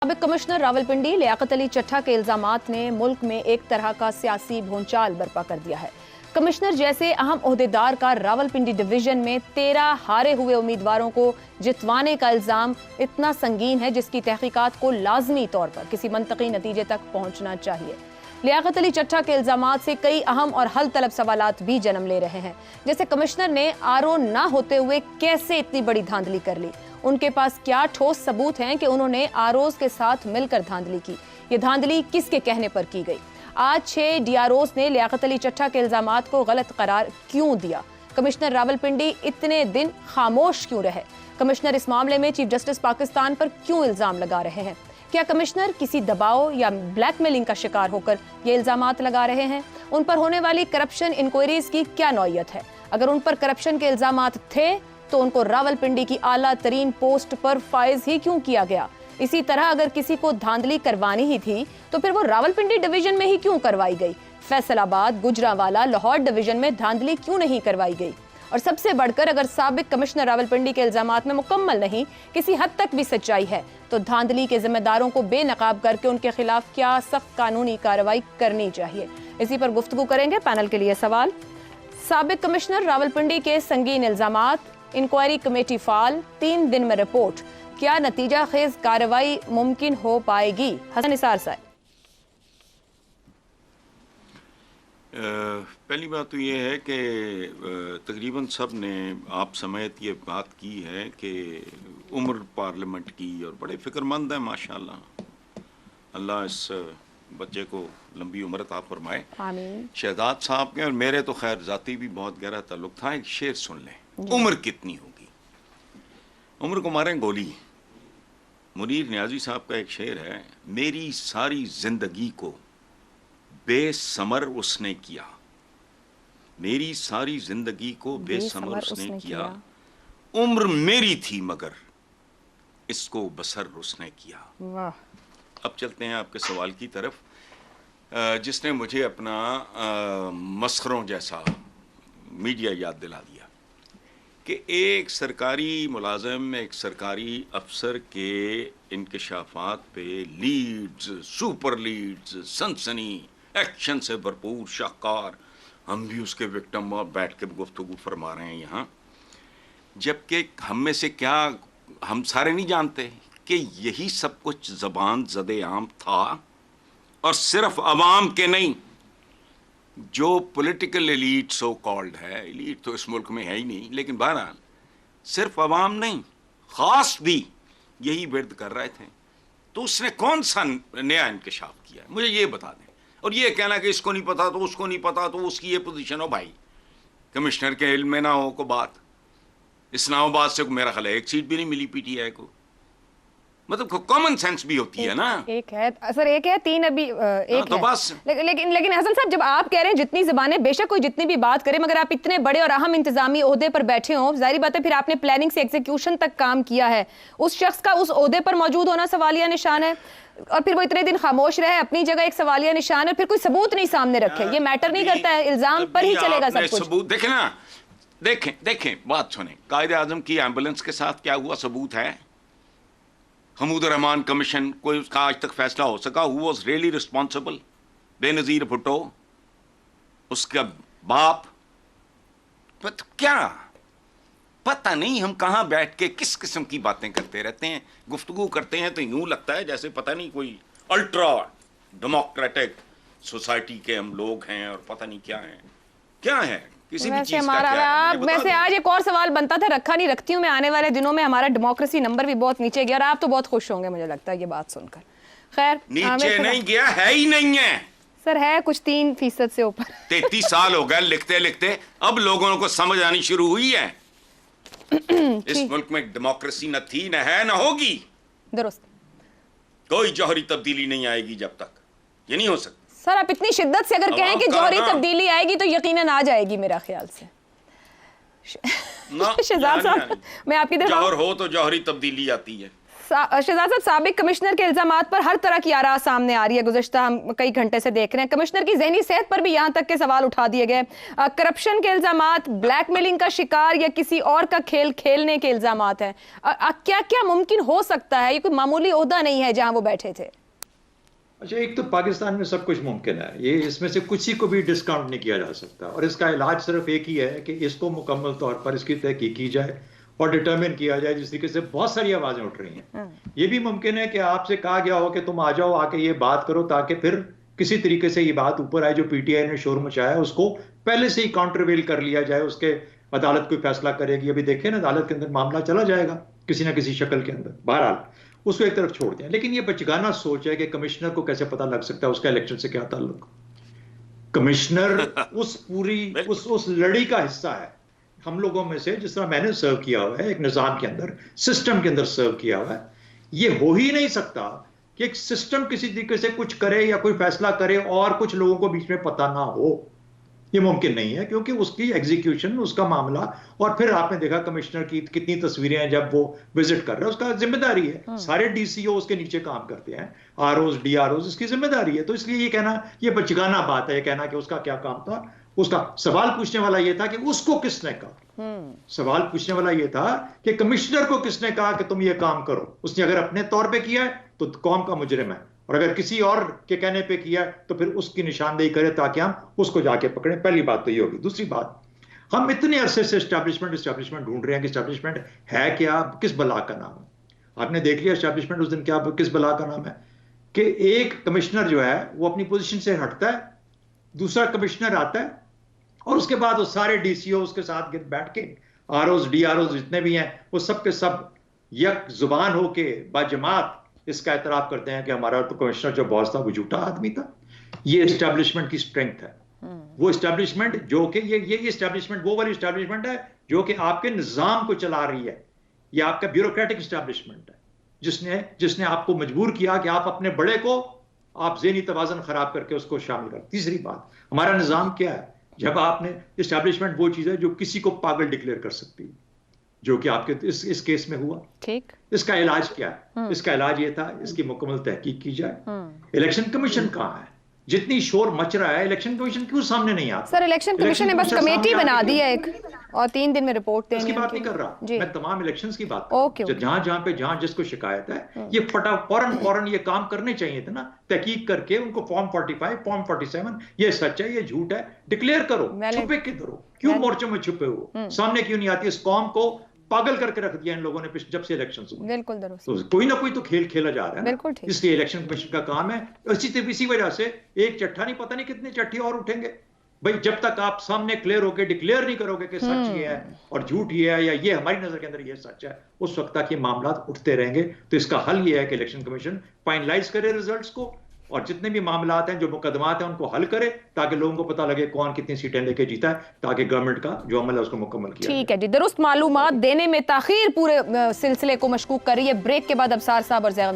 साबिक कमिश्नर रावलपिंडी लियाकत अली चट्ठा के इल्जामात ने मुल्क में एक तरह का सियासी भूचाल बर्पा कर दिया है। कमिश्नर जैसे अहम ओहदेदार का रावलपिंडी डिवीजन में 13 हारे हुए उम्मीदवारों को जितवाने का इल्जाम इतना संगीन है जिसकी तहकीकात को लाजमी तौर पर किसी मंतकी नतीजे तक पहुंचना चाहिए। लियाकत अली चट्ठा के इल्जामात से कई अहम और हल तलब सवालात भी जन्म ले रहे हैं, जैसे कमिश्नर ने आरओ ना होते हुए कैसे इतनी बड़ी धांधली कर ली, उनके पास क्या ठोस सबूत हैं कि उन्होंने आरओज के साथ मिलकर धांधली की, ये धांधली किसके कहने पर की गई। आज 6 डीआरओज ने लियाकत अली चट्ठा के इल्जामात को गलत करार क्यों दिया, कमिश्नर रावलपिंडी इतने दिन खामोश क्यों रहे, कमिश्नर इस मामले में चीफ जस्टिस पाकिस्तान पर क्यों इल्जाम लगा रहे हैं, क्या कमिश्नर किसी दबाव या ब्लैकमेलिंग का शिकार होकर ये इल्जामात लगा रहे हैं, उन पर होने वाली करप्शन इंक्वायरीज की क्या नौयत है, अगर उन पर करप्शन के इल्जामात थे तो उनको रावलपिंडी की आला तरीन पोस्ट पर फाइज ही क्यों किया गया। इसी तरह अगर किसी को धांधली करवानी ही थी तो फिर वो रावलपिंडी डिवीजन में ही क्यों करवाई गई, फैसलाबाद, गुजरांवाला, लाहौर डिवीजन में धांधली क्यों नहीं करवाई गई। और सबसे बढ़कर अगर साबिक कमिश्नर रावलपिंडी के इल्जामात में मुकम्मल नहीं किसी हद तक भी सच्चाई है तो धांधली के जिम्मेदारों को बेनकाब करके उनके खिलाफ क्या सख्त कानूनी कार्रवाई करनी चाहिए। इसी पर गुफ्तगू करेंगे। पैनल के लिए सवाल। साबिक कमिश्नर रावलपिंडी के संगीन इल्जामात, इंक्वायरी कमेटी फाल, 3 दिन में रिपोर्ट, क्या नतीजा खेज कार्रवाई मुमकिन हो पाएगी। हसन निसार साहब। पहली बात तो ये है कि तकरीबन सब ने आप समेत ये बात की है कि उम्र पार्लियामेंट की और बड़े फिक्रमंद है माशाल्लाह, अल्लाह इस बच्चे को लंबी उम्र अता फरमाए। आमीन। शहजाद साहब के और मेरे तो खैर जाती भी बहुत गहरा ताल्लुक था। एक शेर सुन लें, उम्र कितनी होगी, उम्र को मारें गोली। मुनीर नियाजी साहब का एक शेर है, मेरी सारी जिंदगी को बेसमर उसने किया, मेरी सारी जिंदगी को बेसमर उसने किया, उम्र मेरी थी मगर इसको बसर उसने किया। वाह। अब चलते हैं आपके सवाल की तरफ, जिसने मुझे अपना मस्खरों जैसा मीडिया याद दिला दिया कि एक सरकारी मुलाजिम, एक सरकारी अफसर के इंकशाफात पे लीड्स, सुपर लीड्स, सनसनी, एक्शन से भरपूर, शाहकार, हम भी उसके विक्टिम बैठ के गुफ्तगू फरमा रहे हैं यहाँ, जबकि हम में से क्या हम सारे नहीं जानते कि यही सब कुछ ज़बान ज़दे आम था और सिर्फ अवाम के नहीं, जो पॉलिटिकल एलीट सो कॉल्ड है, एलीट तो इस मुल्क में है ही नहीं, लेकिन बहरहाल सिर्फ अवाम नहीं, ख़ास भी यही विर्द कर रहे थे। तो उसने कौन सा नया इंकशाफ किया है, मुझे ये बता दें। और ये कहना कि इसको नहीं पता तो उसको नहीं पता तो उसकी ये पोजीशन हो, भाई कमिश्नर के इल्म में ना हो को बात, इस्लामाबाद से मेरा ख्याल है 1 सीट भी नहीं मिली पीटीआई को, मतलब कॉमन सेंस भी होती है ना। एक है सर, एक है 3 अभी एक तो है। बस। लेकिन हसन साहब, जब आप कह रहे हैं जितनी ज़बानें, बेशक कोई जितनी भी बात करे, मगर आप इतने बड़े और अहम इंतजामी ओहदे पर बैठे हो, जाहिर बात है फिर आपने प्लानिंग से एग्जीक्यूशन तक काम किया है, उस शख्स का उस ओहदे पर मौजूद होना सवालिया निशान है, और फिर वो इतने दिन खामोश रहे, अपनी जगह एक सवालिया निशान है, फिर कोई सबूत नहीं सामने रखे, ये मैटर नहीं करता है, इल्जाम पर ही चलेगा सब कुछ। सबूत देखें ना, देखें बात सुने, कायदे आजम की एम्बुलेंस के साथ क्या हुआ सबूत है। हमूद रहमान कमीशन, कोई उसका आज तक फैसला हो सका, who was really responsible, Benazir Bhutto, उसका बाप, क्या पता नहीं हम कहाँ बैठ के किस किस्म की बातें करते रहते हैं, गुफ्तगू करते हैं तो यूं लगता है जैसे पता नहीं कोई अल्ट्रा डेमोक्रेटिक सोसाइटी के हम लोग हैं और पता नहीं क्या है, क्या है किसी भी चीज का क्या है। वैसे आज एक और सवाल बनता था, रखा नहीं, रखती हूँ मैं, आने वाले दिनों में हमारा डेमोक्रेसी नंबर भी बहुत नीचे गया और आप तो बहुत खुश होंगे मुझे लगता है ये बात सुनकर। खैर, नीचे नहीं गया, है ही नहीं है सर, है कुछ 3% से ऊपर। 33 साल हो गए लिखते लिखते, अब लोगों को समझ आनी शुरू हुई है इस मुल्क में डेमोक्रेसी न थी, न है, न होगी। दुरुस्त। कोई जौहरी तब्दीली नहीं आएगी जब तक, ये नहीं हो सकता। सर, आप इतनी शिद्दत से अगर कहें कि जौहरी तब्दीली आएगी तो यकीनन आ जाएगी मेरा ख्याल से। शहजाद साहब, मैं आपकी तरफ जौहर हो तो जौहरी तब्दीली आती है। शहजाद साहब, साबिक कमिश्नर के इल्जामात पर हर तरह की आरा सामने आ रही है, गुज़श्ता हम कई घंटे से देख रहे हैं। कमिश्नर की ज़हनी सेहत पर भी यहाँ तक के सवाल उठा दिए गए। करप्शन के इल्जामात, ब्लैकमेलिंग का शिकार या किसी और का खेल खेलने के इल्जामात हैं। क्या क्या मुमकिन हो सकता है? ये कोई मामूली ओहदा नहीं है जहाँ वो बैठे थे। अच्छा, एक तो पाकिस्तान में सब कुछ मुमकिन है, ये इसमें से कुछ ही को भी डिस्काउंट नहीं किया जा सकता, और इसका इलाज सिर्फ एक ही है कि इसको मुकम्मल तौर पर इसकी तहकीक की जाए और डिटरमिन किया जाए, जिस तरीके से बहुत सारी आवाजें उठ रही हैं। ये भी मुमकिन है कि आपसे कहा गया हो कि तुम आ जाओ, आके ये बात करो, ताकि फिर किसी तरीके से ये बात ऊपर आए। जो पीटीआई ने शोर मचाया उसको पहले से ही काउंटरवेल कर लिया जाए, उसके अदालत कोई फैसला करेगी। अभी देखें ना, अदालत के अंदर मामला चला जाएगा किसी ना किसी शक्ल के अंदर। बहरहाल उसको एक तरफ छोड़ दें, लेकिन ये बचगाना सोच है कि कमिश्नर को कैसे पता लग सकता है उसका इलेक्शन से क्या ताल्लुक। कमिश्नर उस लड़ी का हिस्सा है हम लोगों में से, जिस तरह मैंने सर्व किया हुआ है एक निजाम के अंदर, सिस्टम के अंदर सर्व किया हुआ है। ये हो ही नहीं सकता कि एक सिस्टम किसी तरीके से कुछ करे या कोई फैसला करे और कुछ लोगों को बीच में पता ना हो। ये मुमकिन नहीं है, क्योंकि उसकी एग्जीक्यूशन, उसका मामला, और फिर आपने देखा कमिश्नर की कितनी तस्वीरें हैं जब वो विजिट कर रहे हैं, उसका जिम्मेदारी है। सारे डीसीओ उसके नीचे काम करते हैं, आरओज, डीआरओज, इसकी जिम्मेदारी है। तो इसलिए ये कहना, ये बचगाना बात है, ये कहना कि उसका क्या काम था। उसका सवाल पूछने वाला ये था कि उसको किसने कहा। सवाल पूछने वाला ये था कि कमिश्नर को किसने कहा कि तुम ये काम करो। उसने अगर अपने तौर पे किया है तो कौम का मुजरिम है, और अगर किसी और के कहने पे किया है तो फिर उसकी निशानदेही करे ताकि हम उसको जाके पकड़ें। पहली बात तो ये होगी। दूसरी बात, हम इतने अरसे से एस्टैब्लिशमेंट ढूंढ रहे हैं कि एस्टैब्लिशमेंट है क्या, किस बला का नाम है। आपने देख लिया एस्टैब्लिशमेंट उस दिन क्या, किस बला का नाम है कि एक कमिश्नर जो है वो अपनी पोजीशन से हटता है, दूसरा कमिश्नर आता है, और उसके बाद वो सारे डीसीओ उसके साथ बैठ के, आरओज, डीआरओज जितने भी हैं, वो सब के सब यक जुबान होके बाजमात इसका एतराफ करते हैं कि हमारा तो कमिश्नर जो बॉस था वो झूठा आदमी था। ये एस्टैब्लिशमेंट की स्ट्रेंथ है। वो एस्टैब्लिशमेंट जो कि ये एस्टैब्लिशमेंट वो वाली एस्टैब्लिशमेंट है जो कि आपके निजाम को चला रही है। ये आपका ब्यूरोक्रेटिक एस्टैब्लिशमेंट है, जिसने आपको मजबूर किया कि आप अपने बड़े को आप ज़हनी तवाज़ुन खराब करके उसको शामिल कर। तीसरी बात, हमारा निजाम क्या है? जब आपने एस्टैब्लिशमेंट वो चीज है जो किसी को पागल डिक्लेयर कर सकती है, जो कि आपके इस केस में हुआ। ठीक, इसका इलाज क्या है? इसका इलाज ये था, इसकी मुकम्मल तहकीक की जाए। इलेक्शन कमीशन कहाँ है? जितनी शोर मच रहा है, इलेक्शन कमीशन क्यों सामने नहीं आता? सर, इलेक्शन कमीशन ने बस कमेटी बना दी है एक, और 3 दिन में रिपोर्ट देनी है। इसकी बात नहीं कर रहा मैं, तमाम इलेक्शंस की बात कर रहा हूं। जहां जिसको शिकायत है, ये फौरन ये काम करने चाहिए थे ना, तहकीक करके उनको फॉर्म 45, फॉर्म 47, ये सच है, ये झूठ है, डिक्लेयर करो। छुपे किधर हो? क्यों मोर्चों में छुपे हो? सामने क्यों नहीं आती? इस कौम को पागल करके रख दिया इन लोगों ने जब से इलेक्शन हुए। बिल्कुल दुरुस्त। तो कोई ना कोई तो खेल खेला जा रहा है ना, इसलिए इलेक्शन कमीशन का काम है। इसी वजह से एक चट्टा नहीं, पता नहीं कितने चट्टी और उठेंगे भाई, जब तक आप सामने क्लियर होके डिक्लेयर नहीं करोगे कि सच ये है और झूठ ये है, या ये हमारी नजर के अंदर ये सच है, उस वक्त तक ये मामला उठते रहेंगे। तो इसका हल ये है कि इलेक्शन कमीशन फाइनलाइज करे रिजल्ट्स को, और जितने भी मामलात हैं, जो मुकदमात हैं, उनको हल करे, ताकि लोगों को पता लगे कौन कितनी सीटें लेके जीता है, ताकि गवर्नमेंट का जो अमल है उसको मुकम्मल किया। ठीक है जी, दुरुस्त मालूमात देने में ताखीर पूरे सिलसिले को मशकूक कर रही है। ब्रेक के बाद अबसार साहब और ज़ैगम